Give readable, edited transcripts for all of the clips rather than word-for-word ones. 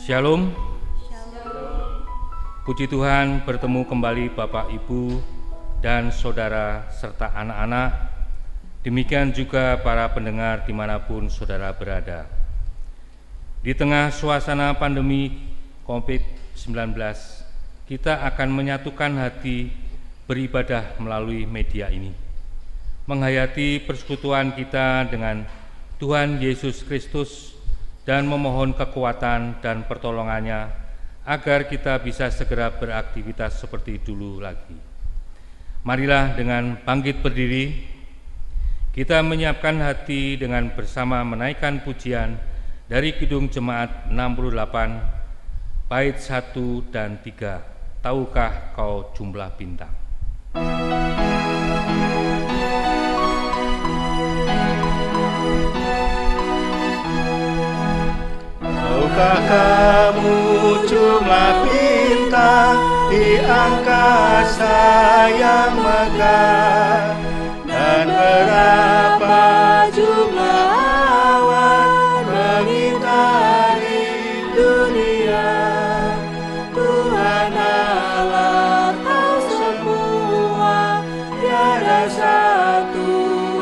Shalom. Puji Tuhan, bertemu kembali Bapak, Ibu, dan saudara serta anak-anak. Demikian juga para pendengar dimanapun saudara berada. Di tengah suasana pandemi COVID-19, kita akan menyatukan hati beribadah melalui media ini, menghayati persekutuan kita dengan Tuhan Yesus Kristus dan memohon kekuatan dan pertolongannya agar kita bisa segera beraktivitas seperti dulu lagi. Marilah dengan bangkit berdiri, kita menyiapkan hati dengan bersama menaikkan pujian dari Kidung Jemaat 68, bait 1 dan 3, Tahukah Kau Jumlah Bintang. Tahukah kamu jumlah bintang di angkasa yang megah, dan berapa jumlah awan mengitari dunia? Tuhan Allah tahu semua, tiada satu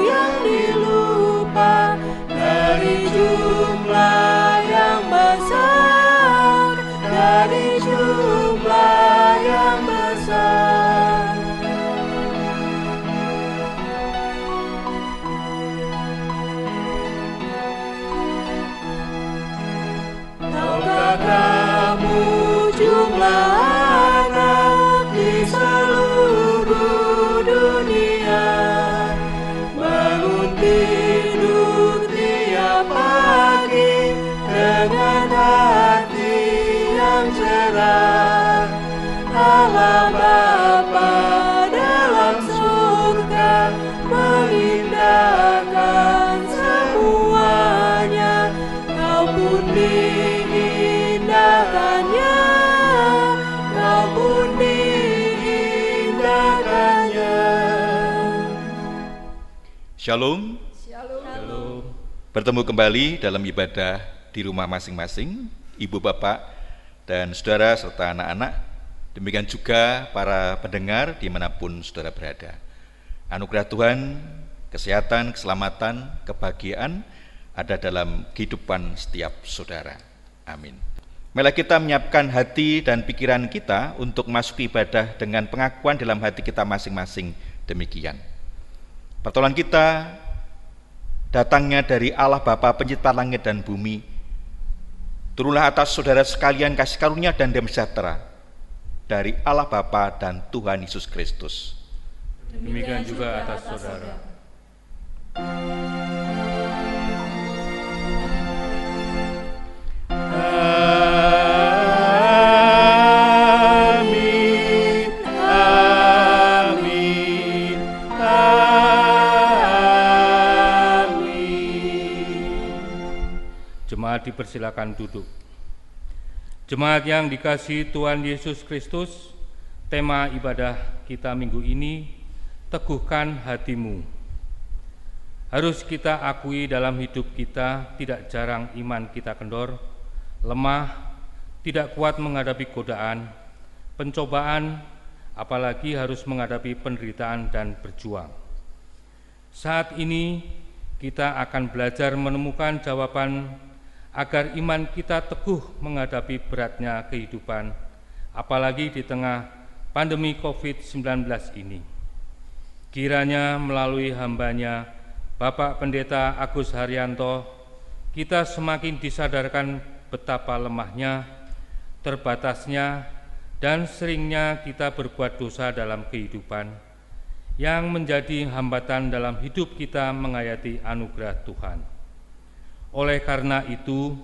yang dilupa. Dari jumlah yang besar, dari jumlah yang besar. Tahukah kamu jumlah anak di seluruh dunia? Bangun tidur tiap pagi dengan hati yang cerah. Allah Bapa dalam surga mengindahkan semuanya. Kau pun diindahkannya, kau pun diindahkannya. Shalom. Shalom. Bertemu kembali dalam ibadah di rumah masing-masing, ibu bapak dan saudara serta anak-anak. Demikian juga para pendengar dimanapun saudara berada. Anugerah Tuhan, kesehatan, keselamatan, kebahagiaan ada dalam kehidupan setiap saudara. Amin. Marilah kita menyiapkan hati dan pikiran kita untuk masuk ibadah dengan pengakuan dalam hati kita masing-masing demikian. Pertolongan kita datangnya dari Allah Bapa pencipta langit dan bumi. Turunlah atas saudara sekalian kasih karunia dan damai sejahtera dari Allah Bapa dan Tuhan Yesus Kristus. Demikian juga atas saudara. Amin, amin, amin. Jemaat dipersilakan duduk. Jemaat yang dikasihi Tuhan Yesus Kristus, tema ibadah kita minggu ini, teguhkan hatimu. Harus kita akui dalam hidup kita tidak jarang iman kita kendor, lemah, tidak kuat menghadapi godaan, pencobaan, apalagi harus menghadapi penderitaan dan berjuang. Saat ini kita akan belajar menemukan jawaban agar iman kita teguh menghadapi beratnya kehidupan, apalagi di tengah pandemi COVID-19 ini. Kiranya melalui hambanya, Bapak Pendeta Agus Haryanto, kita semakin disadarkan betapa lemahnya, terbatasnya, dan seringnya kita berbuat dosa dalam kehidupan, yang menjadi hambatan dalam hidup kita menghayati anugerah Tuhan. Oleh karena itu,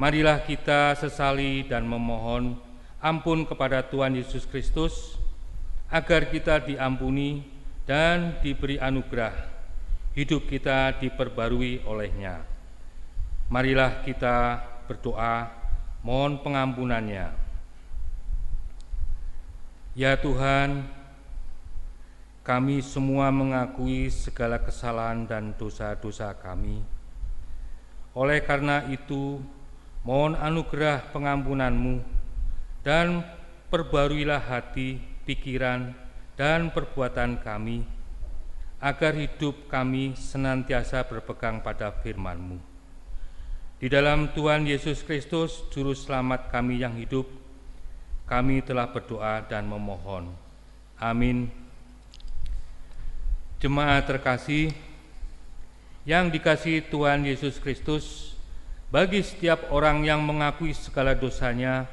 marilah kita sesali dan memohon ampun kepada Tuhan Yesus Kristus, agar kita diampuni dan diberi anugerah, hidup kita diperbarui olehnya. Marilah kita berdoa, mohon pengampunannya. Ya Tuhan, kami semua mengakui segala kesalahan dan dosa-dosa kami. Oleh karena itu, mohon anugerah pengampunan-Mu dan perbaruilah hati, pikiran, dan perbuatan kami, agar hidup kami senantiasa berpegang pada firman-Mu. Di dalam Tuhan Yesus Kristus, Juru Selamat kami yang hidup, kami telah berdoa dan memohon. Amin. Jemaat terkasih, yang dikasihi Tuhan Yesus Kristus, bagi setiap orang yang mengakui segala dosanya,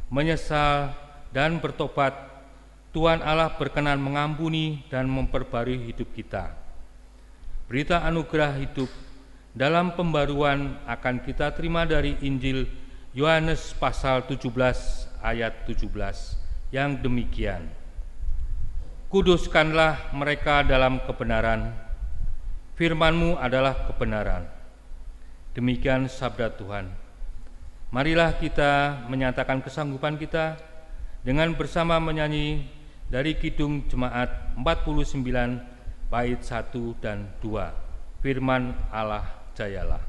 menyesal dan bertobat, Tuhan Allah berkenan mengampuni dan memperbarui hidup kita. Berita anugerah hidup dalam pembaruan akan kita terima dari Injil Yohanes pasal 17 ayat 17 yang demikian. Kuduskanlah mereka dalam kebenaran, firman-Mu adalah kebenaran. Demikian sabda Tuhan. Marilah kita menyatakan kesanggupan kita dengan bersama menyanyi dari Kidung Jemaat 49 bait 1 dan 2. Firman Allah jayalah.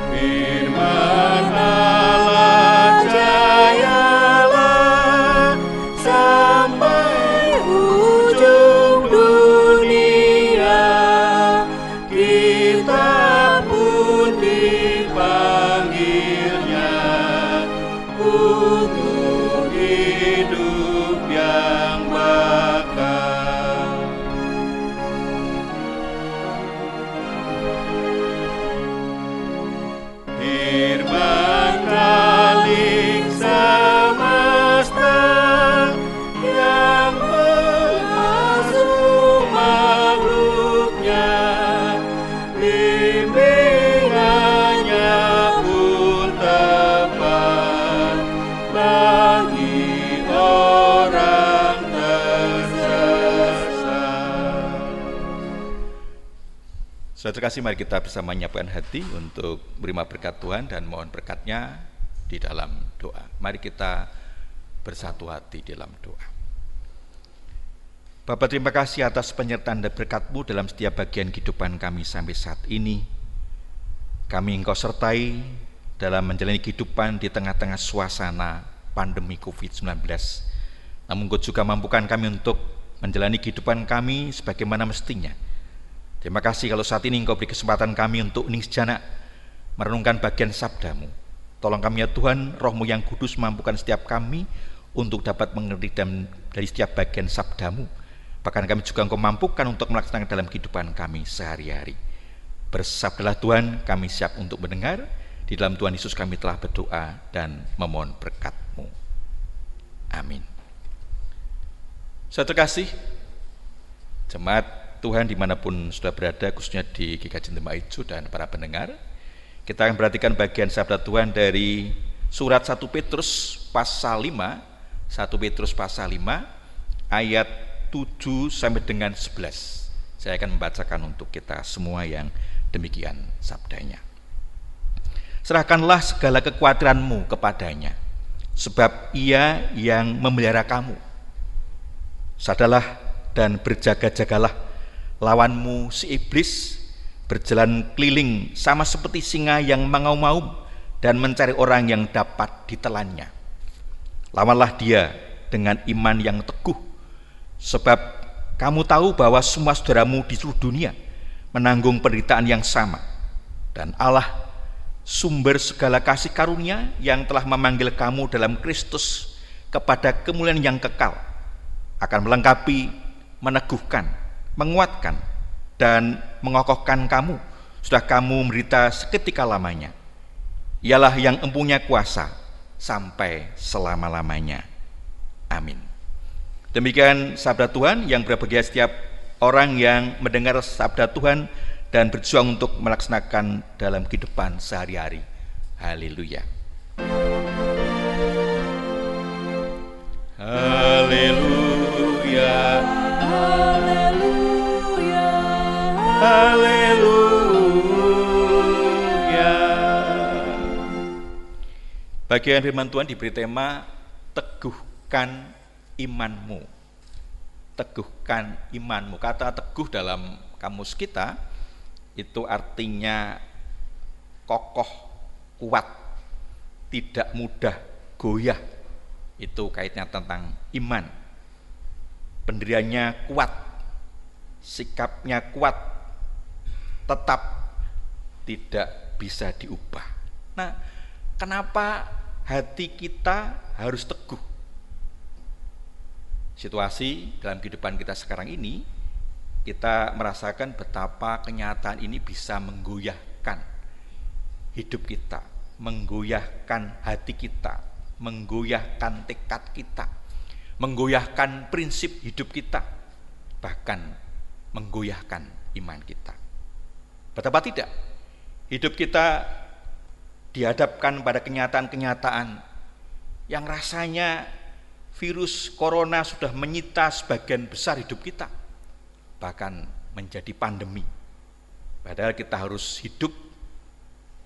Firman Allah jayalah sampai ujung dunia, kita pun dipanggilnya untuk hidup yang bakal. Firman Khalik semesta yang mengasuh makhluknya, bimbingannya pun tepat bagi orang tersesat. Saudara terkasih, mari kita bersama menyiapkan hati untuk menerima berkat Tuhan dan mohon berkat-Nya di dalam doa. Mari kita bersatu hati dalam doa. Bapa, terima kasih atas penyertaan dan berkat-Mu dalam setiap bagian kehidupan kami sampai saat ini. Kami Engkau sertai dalam menjalani kehidupan di tengah-tengah suasana pandemi COVID-19. Namun Engkau juga mampukan kami untuk menjalani kehidupan kami sebagaimana mestinya. Terima kasih kalau saat ini Engkau beri kesempatan kami untuk hening sejenak merenungkan bagian sabda-Mu. Tolong kami ya Tuhan, Roh-Mu yang kudus mampukan setiap kami untuk dapat mengerti dari setiap bagian sabda-Mu. Bahkan kami juga Engkau mampukan untuk melaksanakan dalam kehidupan kami sehari-hari. Bersabdalah Tuhan, kami siap untuk mendengar. Di dalam Tuhan Yesus kami telah berdoa dan memohon berkat-Mu. Amin. Saudara terkasih, jemaat Tuhan dimanapun sudah berada, khususnya di GKJ Tema Ijo dan para pendengar, kita akan perhatikan bagian sabda Tuhan dari surat 1 Petrus pasal 5, 1 Petrus pasal 5 ayat 7 sampai dengan 11. Saya akan membacakan untuk kita semua yang demikian sabdanya. Serahkanlah segala kekhawatiranmu kepadanya, sebab Ia yang memelihara kamu. Sadarlah dan berjaga-jagalah, lawanmu si iblis berjalan keliling sama seperti singa yang mengaum-ngaum dan mencari orang yang dapat ditelannya. Lawanlah dia dengan iman yang teguh, sebab kamu tahu bahwa semua saudaramu di seluruh dunia menanggung penderitaan yang sama, dan Allah, sumber segala kasih karunia yang telah memanggil kamu dalam Kristus kepada kemuliaan yang kekal, akan melengkapi, meneguhkan, menguatkan, dan mengokohkan kamu sudah kamu menderita seketika lamanya. Ialah yang empunya kuasa sampai selama-lamanya. Amin. Demikian sabda Tuhan yang berbahagia setiap orang yang mendengar sabda Tuhan dan berjuang untuk melaksanakan dalam kehidupan sehari-hari. Haleluya. Haleluya. Haleluya. Haleluya. Bagian firman Tuhan diberi tema teguhkan imanmu. Teguhkan imanmu. Kata teguh dalam kamus kita itu artinya kokoh, kuat, tidak mudah goyah. Itu kaitnya tentang iman. Pendiriannya kuat, sikapnya kuat, tetap tidak bisa diubah. Nah, kenapa hati kita harus teguh? Situasi dalam kehidupan kita sekarang ini, kita merasakan betapa kenyataan ini bisa menggoyahkan hidup kita, menggoyahkan hati kita, menggoyahkan tekad kita, menggoyahkan prinsip hidup kita, bahkan menggoyahkan iman kita. Betapa tidak, hidup kita dihadapkan pada kenyataan-kenyataan yang rasanya virus corona sudah menyita sebagian besar hidup kita, bahkan menjadi pandemi. Padahal kita harus hidup,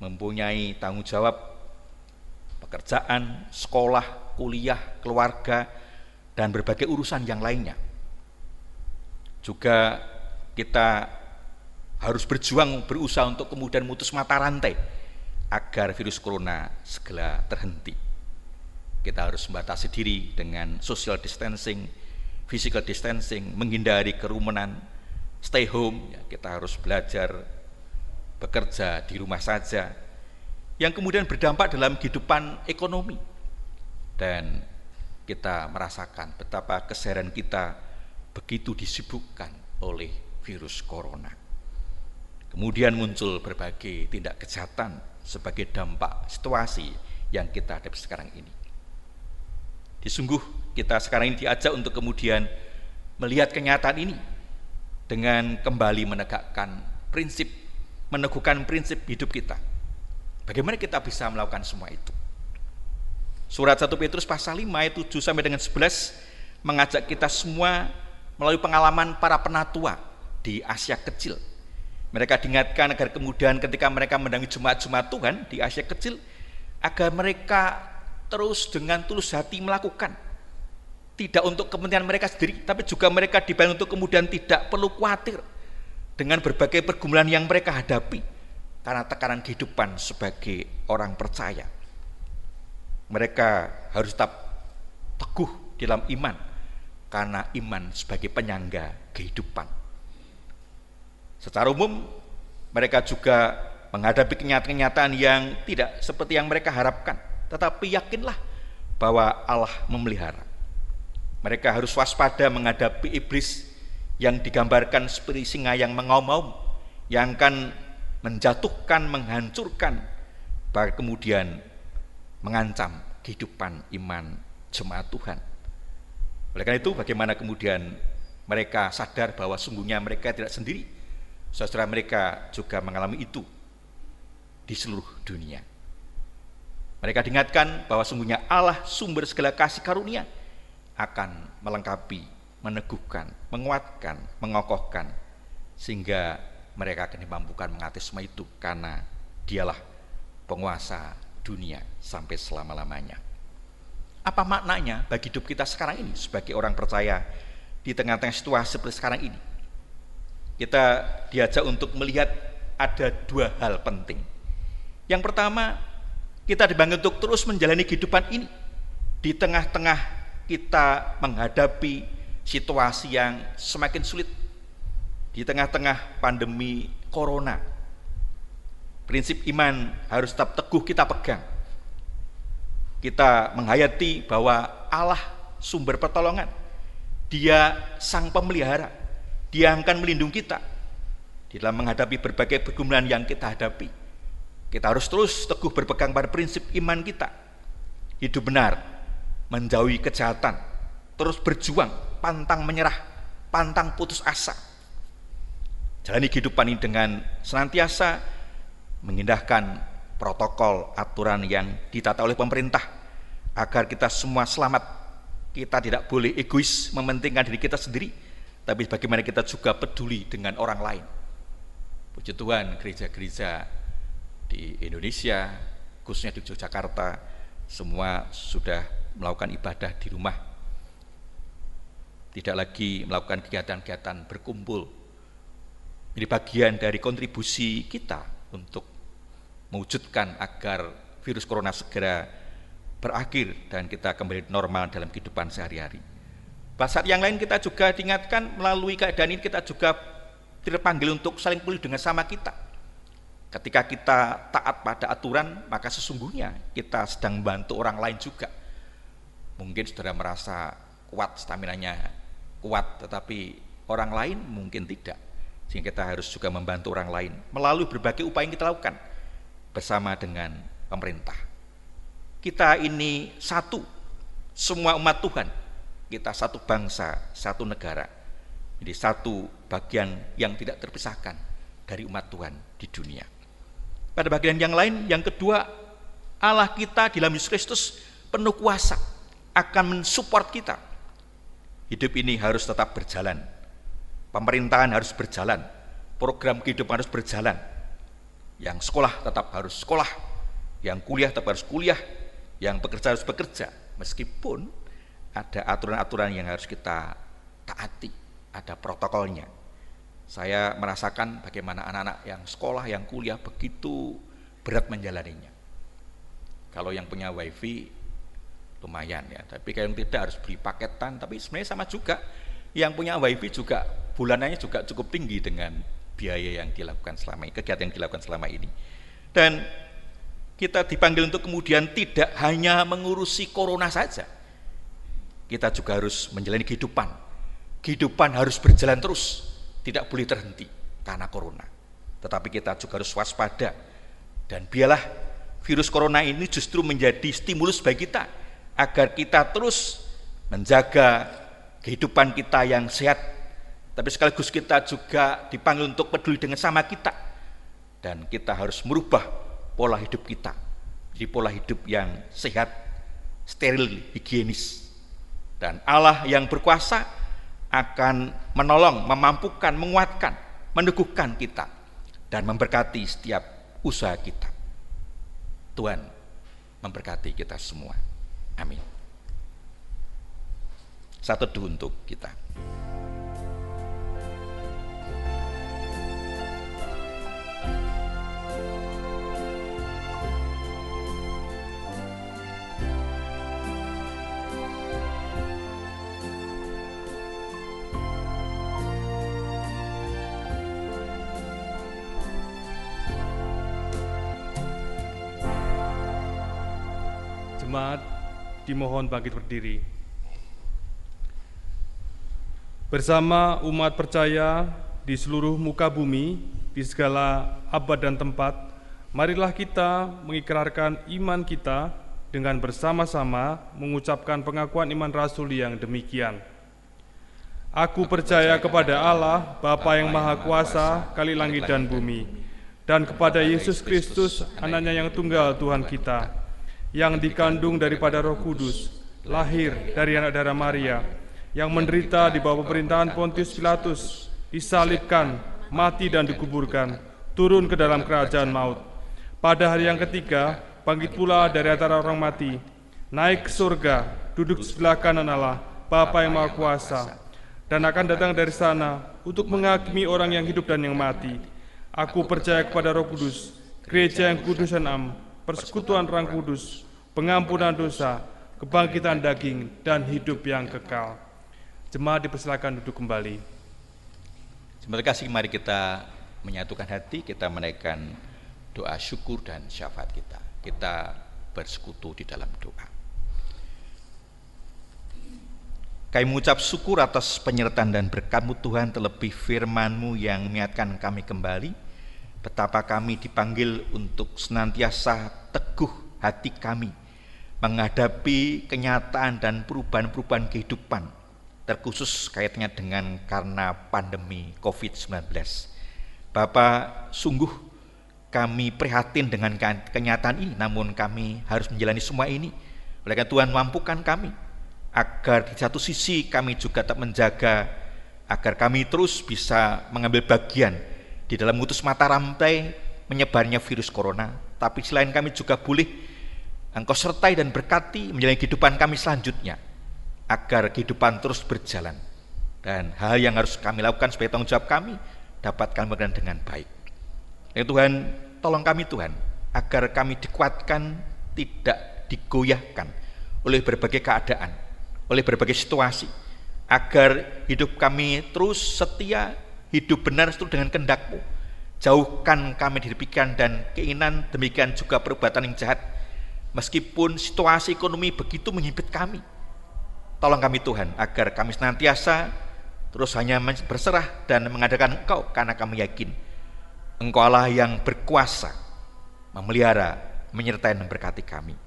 mempunyai tanggung jawab, pekerjaan, sekolah, kuliah, keluarga, dan berbagai urusan yang lainnya. Juga kita harus berjuang, berusaha untuk kemudian memutus mata rantai agar virus corona segera terhenti. Kita harus membatasi diri dengan social distancing, physical distancing, menghindari kerumunan, stay home. Kita harus belajar bekerja di rumah saja, yang kemudian berdampak dalam kehidupan ekonomi. Dan kita merasakan betapa keseharian kita begitu disibukkan oleh virus corona. Kemudian muncul berbagai tindak kejahatan sebagai dampak situasi yang kita hadapi sekarang ini. Sungguh kita sekarang ini diajak untuk kemudian melihat kenyataan ini dengan kembali menegakkan prinsip, meneguhkan prinsip hidup kita. Bagaimana kita bisa melakukan semua itu? Surat 1 Petrus pasal 5 ayat 7 sampai dengan 11 mengajak kita semua melalui pengalaman para penatua di Asia Kecil. Mereka diingatkan agar kemudian ketika mereka mendampingi jemaat-jemaat Tuhan di Asia Kecil, agar mereka terus dengan tulus hati melakukan, tidak untuk kepentingan mereka sendiri, tapi juga mereka dibantu untuk kemudian tidak perlu khawatir dengan berbagai pergumulan yang mereka hadapi karena tekanan kehidupan sebagai orang percaya. Mereka harus tetap teguh dalam iman, karena iman sebagai penyangga kehidupan. Secara umum, mereka juga menghadapi kenyataan yang tidak seperti yang mereka harapkan, tetapi yakinlah bahwa Allah memelihara. Mereka harus waspada menghadapi iblis yang digambarkan seperti singa yang mengaum-ngaum, yang akan menjatuhkan, menghancurkan, bahkan kemudian mengancam kehidupan iman jemaat Tuhan. Oleh karena itu, bagaimana kemudian mereka sadar bahwa sungguhnya mereka tidak sendiri. Saudara mereka juga mengalami itu di seluruh dunia. Mereka diingatkan bahwa sungguhnya Allah sumber segala kasih karunia akan melengkapi, meneguhkan, menguatkan, mengokohkan, sehingga mereka akan dimampukan mengatasi semua itu, karena Dialah penguasa dunia sampai selama-lamanya. Apa maknanya bagi hidup kita sekarang ini sebagai orang percaya di tengah-tengah situasi seperti sekarang ini? Kita diajak untuk melihat ada dua hal penting. Yang pertama, kita dibangun untuk terus menjalani kehidupan ini di tengah-tengah kita menghadapi situasi yang semakin sulit, di tengah-tengah pandemi corona. Prinsip iman harus tetap teguh kita pegang. Kita menghayati bahwa Allah sumber pertolongan, Dia sang pemelihara, Dia akan melindungi kita di dalam menghadapi berbagai pergumulan yang kita hadapi. Kita harus terus teguh berpegang pada prinsip iman kita, hidup benar, menjauhi kejahatan, terus berjuang, pantang menyerah, pantang putus asa. Jalani kehidupan ini dengan senantiasa mengindahkan protokol aturan yang ditata oleh pemerintah agar kita semua selamat. Kita tidak boleh egois mementingkan diri kita sendiri, tapi bagaimana kita juga peduli dengan orang lain. Puji Tuhan, gereja-gereja di Indonesia, khususnya di Yogyakarta, semua sudah melakukan ibadah di rumah. tidak lagi melakukan kegiatan-kegiatan berkumpul. Ini bagian dari kontribusi kita untuk mewujudkan agar virus corona segera berakhir dan kita kembali normal dalam kehidupan sehari-hari. Pada saat yang lain kita juga diingatkan melalui keadaan ini kita juga dipanggil untuk saling peduli dengan sama kita. Ketika kita taat pada aturan, maka sesungguhnya kita sedang membantu orang lain juga. Mungkin saudara merasa kuat, staminanya kuat, tetapi orang lain mungkin tidak. Sehingga kita harus juga membantu orang lain melalui berbagai upaya yang kita lakukan bersama dengan pemerintah. Kita ini satu, semua umat Tuhan. Kita satu bangsa, satu negara. Jadi satu bagian yang tidak terpisahkan dari umat Tuhan di dunia. Pada bagian yang lain, yang kedua, Allah kita di dalam Yesus Kristus penuh kuasa akan mensupport kita. Hidup ini harus tetap berjalan. Pemerintahan harus berjalan. Program kehidupan harus berjalan. Yang sekolah tetap harus sekolah. Yang kuliah tetap harus kuliah. Yang bekerja harus bekerja. Meskipun ada aturan-aturan yang harus kita taati. Ada protokolnya. Saya merasakan bagaimana anak-anak yang sekolah, yang kuliah begitu berat menjalaninya. Kalau yang punya wifi lumayan ya, tapi kalau yang tidak harus beli paketan. Tapi sebenarnya sama juga, yang punya wifi juga bulanannya juga cukup tinggi dengan biaya yang dilakukan selama ini, kegiatan yang dilakukan selama ini. Dan kita dipanggil untuk kemudian tidak hanya mengurusi corona saja, kita juga harus menjalani kehidupan. Kehidupan harus berjalan terus, tidak boleh terhenti karena corona. Tetapi kita juga harus waspada. Dan biarlah virus corona ini justru menjadi stimulus bagi kita agar kita terus menjaga kehidupan kita yang sehat. Tapi sekaligus kita juga dipanggil untuk peduli dengan sama kita. Dan kita harus merubah pola hidup kita. Jadi pola hidup yang sehat, steril, higienis. Dan Allah yang berkuasa akan menolong, memampukan, menguatkan, meneguhkan kita dan memberkati setiap usaha kita. Tuhan memberkati kita semua. Amin. Satu teduh untuk kita. Jemaat dimohon bangkit berdiri. Bersama umat percaya di seluruh muka bumi, di segala abad dan tempat, marilah kita mengikrarkan iman kita dengan bersama-sama mengucapkan pengakuan iman rasul yang demikian. Aku percaya kepada Allah, Bapa yang Maha Kuasa, kali langit dan bumi, dan kepada Yesus Kristus, anaknya yang tunggal Tuhan kita, yang dikandung daripada Roh Kudus, lahir dari anak darah Maria, yang menderita di bawah pemerintahan Pontius Pilatus, disalibkan, mati dan dikuburkan, turun ke dalam kerajaan maut. Pada hari yang ketiga, bangkit pula dari antara orang mati, naik ke surga, duduk di sebelah kanan Allah, Bapa yang Maha Kuasa, dan akan datang dari sana untuk menghakimi orang yang hidup dan yang mati. Aku percaya kepada Roh Kudus, gereja yang kudus dan am, persekutuan Roh Kudus, pengampunan dosa, kebangkitan daging, dan hidup yang kekal. Jemaat dipersilakan duduk kembali. Terima kasih, mari kita menyatukan hati, kita menaikkan doa syukur dan syafaat kita. Kita bersekutu di dalam doa. Kami mengucap syukur atas penyertaan dan berkat-Mu Tuhan, terlebih firman-Mu yang mengingatkan kami kembali betapa kami dipanggil untuk senantiasa teguh hati kami menghadapi kenyataan dan perubahan-perubahan kehidupan, terkhusus kaitannya dengan karena pandemi COVID-19. Bapak, sungguh kami prihatin dengan kenyataan ini, namun kami harus menjalani semua ini. Oleh karena Tuhan mampukan kami, agar di satu sisi kami juga tetap menjaga, agar kami terus bisa mengambil bagian di dalam memutus mata rantai menyebarnya virus corona. Tapi selain kami juga boleh Engkau sertai dan berkati menjalani kehidupan kami selanjutnya, agar kehidupan terus berjalan. dan hal yang harus kami lakukan sebagai tanggung jawab kami dapat kami lakukan dengan baik. Ya Tuhan, tolong kami Tuhan, agar kami dikuatkan, tidak digoyahkan oleh berbagai keadaan, oleh berbagai situasi, agar hidup kami terus setia, hidup benar seturut dengan kehendak-Mu. Jauhkan kami dari pikiran dan keinginan, demikian juga perbuatan yang jahat. Meskipun situasi ekonomi begitu menyempit kami, tolong kami Tuhan, agar kami senantiasa terus hanya berserah dan mengadakan Engkau, karena kami yakin Engkau Allah yang berkuasa memelihara, menyertai dan memberkati kami.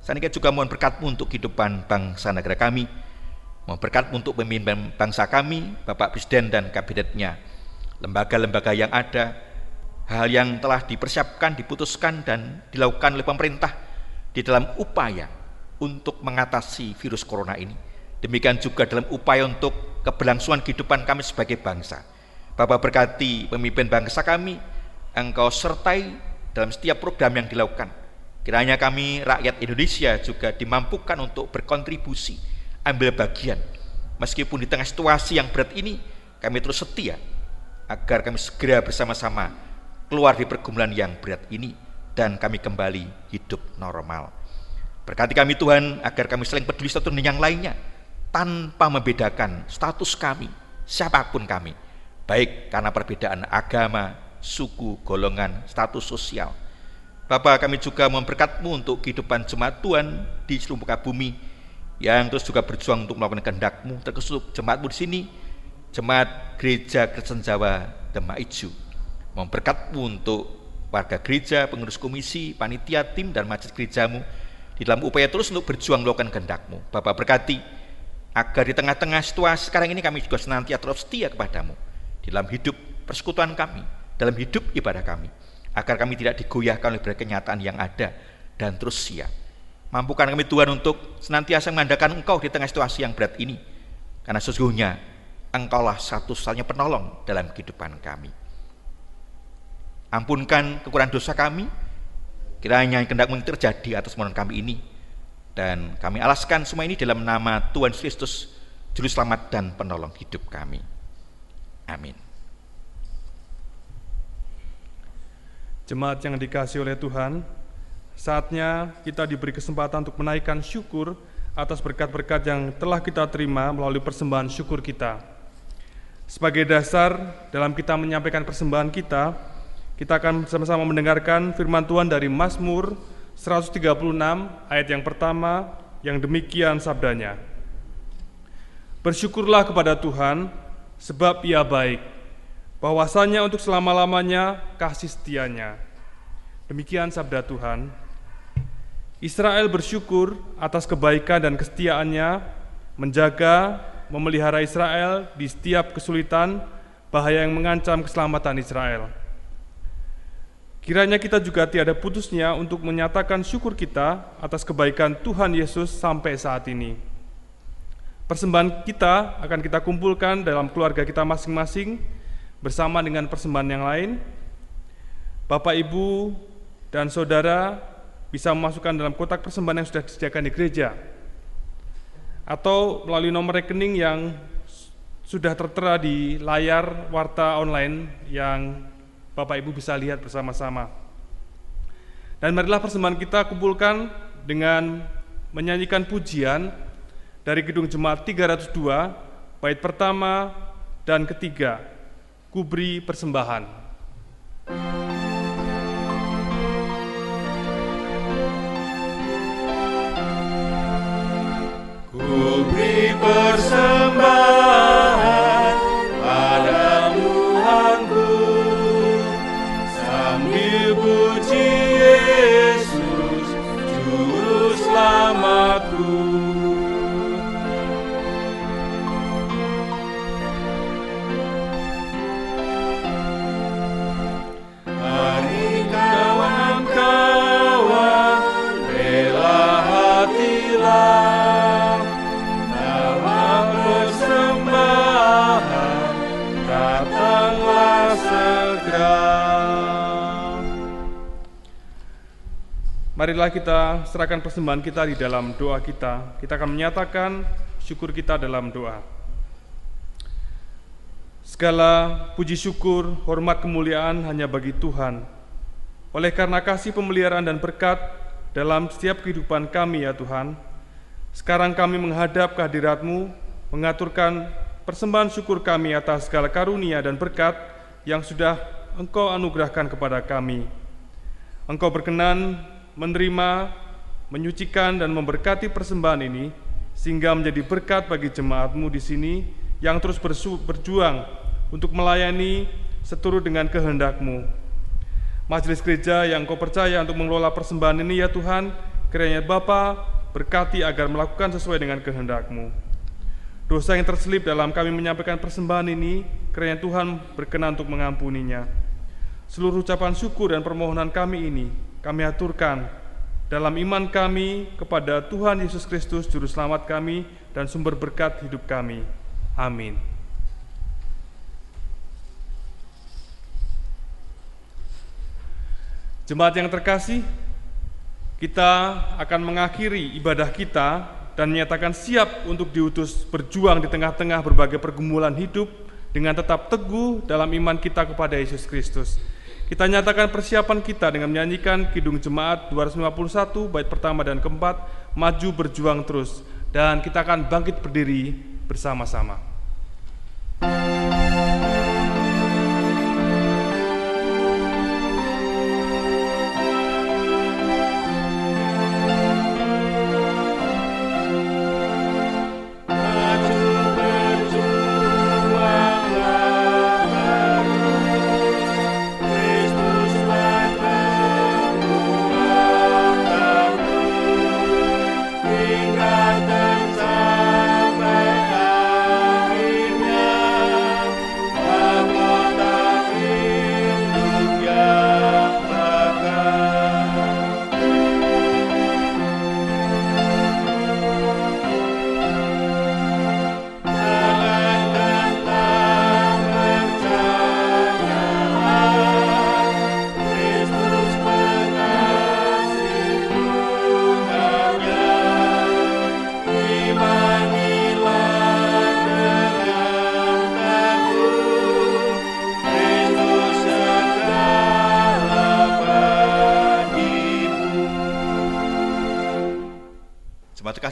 Saat ini juga mohon berkat-Mu untuk kehidupan bangsa negara kami, mohon berkat-Mu untuk pemimpin bangsa kami, Bapak Presiden dan kabinetnya, lembaga-lembaga yang ada, hal yang telah dipersiapkan, diputuskan dan dilakukan oleh pemerintah di dalam upaya untuk mengatasi virus corona ini. Demikian juga dalam upaya untuk keberlangsungan kehidupan kami sebagai bangsa. Bapak berkati pemimpin bangsa kami, Engkau sertai dalam setiap program yang dilakukan. Kiranya kami rakyat Indonesia juga dimampukan untuk berkontribusi, ambil bagian. Meskipun di tengah situasi yang berat ini, kami terus setia, agar kami segera bersama-sama keluar dari pergumulan yang berat ini, dan kami kembali hidup normal. Berkati kami Tuhan, agar kami saling peduli satu dengan yang lainnya, tanpa membedakan status kami, siapapun kami, baik karena perbedaan agama, suku, golongan, status sosial. Bapak, kami juga memberkat-Mu untuk kehidupan jemaat Tuhan di seluruh muka bumi, yang terus juga berjuang untuk melakukan kehendak-Mu, terkhusus jemaat-Mu di sini, Jemaat Gereja Kristen Jawa Demak Ijo. Memberkat-Mu untuk warga gereja, pengurus komisi, panitia, tim, dan majelis gereja-Mu di dalam upaya terus untuk berjuang melakukan kehendak-Mu. Bapak berkati, agar di tengah-tengah situasi sekarang ini kami juga senantiasa terus setia kepada-Mu di dalam hidup persekutuan kami, dalam hidup ibadah kami, agar kami tidak digoyahkan oleh berbagai kenyataan yang ada dan terus siap. Mampukan kami Tuhan untuk senantiasa mengandalkan Engkau di tengah situasi yang berat ini, karena sesungguhnya Engkaulah satu-satunya penolong dalam kehidupan kami. Ampunkan kekurangan dosa kami, kiranya kehendak-Mu terjadi atas permohonan kami ini, dan kami alaskan semua ini dalam nama Tuhan Kristus, Juru Selamat dan Penolong hidup kami. Amin. Jemaat yang dikasihi oleh Tuhan, saatnya kita diberi kesempatan untuk menaikkan syukur atas berkat-berkat yang telah kita terima melalui persembahan syukur kita. Sebagai dasar dalam kita menyampaikan persembahan kita akan bersama-sama mendengarkan firman Tuhan dari Mazmur 136 ayat yang pertama, yang demikian sabdanya. Bersyukurlah kepada Tuhan, sebab Ia baik, bahwasanya untuk selama-lamanya kasih setianya. Demikian sabda Tuhan. Israel bersyukur atas kebaikan dan kesetiaannya, menjaga, memelihara Israel di setiap kesulitan, bahaya yang mengancam keselamatan Israel. Kiranya kita juga tiada putusnya untuk menyatakan syukur kita atas kebaikan Tuhan Yesus sampai saat ini. Persembahan kita akan kita kumpulkan dalam keluarga kita masing-masing bersama dengan persembahan yang lain. Bapak, Ibu, dan Saudara bisa memasukkan dalam kotak persembahan yang sudah disediakan di gereja, atau melalui nomor rekening yang sudah tertera di layar warta online yang Bapak Ibu bisa lihat bersama-sama. Dan marilah persembahan kita kumpulkan dengan menyanyikan pujian dari Gedung Jemaat 302, bait pertama dan ketiga, Ku Beri Persembahan. Ku beri persembahan pada Tuhanku, sambil puji Yesus, Juru Selamatku. Mari kawan-kawan, bela hatilah, persembahan datanglah segera. Marilah kita serahkan persembahan kita di dalam doa kita. Kita akan menyatakan syukur kita dalam doa. Segala puji syukur, hormat, kemuliaan hanya bagi Tuhan. Oleh karena kasih pemeliharaan dan berkat dalam setiap kehidupan kami ya Tuhan, sekarang kami menghadap kehadirat-Mu, mengaturkan persembahan syukur kami atas segala karunia dan berkat yang sudah Engkau anugerahkan kepada kami. Engkau berkenan menerima, menyucikan dan memberkati persembahan ini, sehingga menjadi berkat bagi jemaat-Mu di sini yang terus berjuang untuk melayani seturut dengan kehendak-Mu. Majelis gereja yang Kau percaya untuk mengelola persembahan ini ya Tuhan, kiranya Bapa berkati agar melakukan sesuai dengan kehendak-Mu. Dosa yang terselip dalam kami menyampaikan persembahan ini, kiranya Tuhan berkenan untuk mengampuninya. Seluruh ucapan syukur dan permohonan kami ini, kami aturkan dalam iman kami kepada Tuhan Yesus Kristus, Juru Selamat kami dan sumber berkat hidup kami. Amin. Jemaat yang terkasih, kita akan mengakhiri ibadah kita dan menyatakan siap untuk diutus berjuang di tengah-tengah berbagai pergumulan hidup dengan tetap teguh dalam iman kita kepada Yesus Kristus. Kita nyatakan persiapan kita dengan menyanyikan Kidung Jemaat 251 bait pertama dan keempat, Maju Berjuang Terus, dan kita akan bangkit berdiri bersama-sama.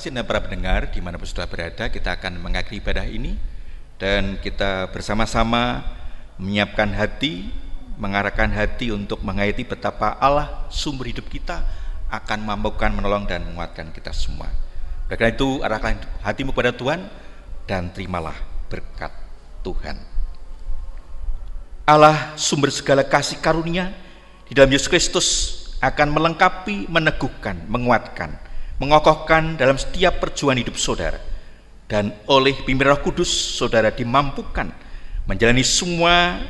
Dan para pendengar dimanapun sudah berada, kita akan mengakhiri ibadah ini dan kita bersama-sama menyiapkan hati, mengarahkan hati untuk menghayati betapa Allah sumber hidup kita akan mampukan menolong dan menguatkan kita semua. Oleh karena itu, arahkan hatimu kepada Tuhan dan terimalah berkat Tuhan. Allah sumber segala kasih karunia di dalam Yesus Kristus akan melengkapi, meneguhkan, menguatkan, mengokohkan dalam setiap perjuangan hidup saudara, dan oleh pimpinan Roh Kudus saudara dimampukan menjalani semua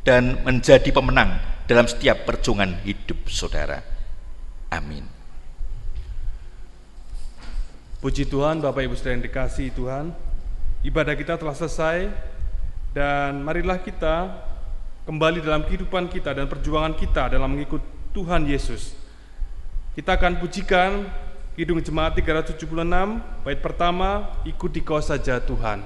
dan menjadi pemenang dalam setiap perjuangan hidup saudara. Amin. Puji Tuhan, Bapak Ibu Saudara yang dikasihi Tuhan, ibadah kita telah selesai dan marilah kita kembali dalam kehidupan kita dan perjuangan kita dalam mengikut Tuhan Yesus. Kita akan pujikan Kidung Jemaat 376, bait pertama, Ikut Dikau Saja Tuhan.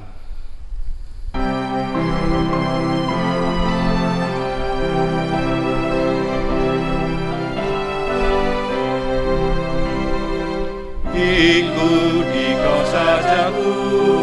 Ikut Dikau saja Tuhan.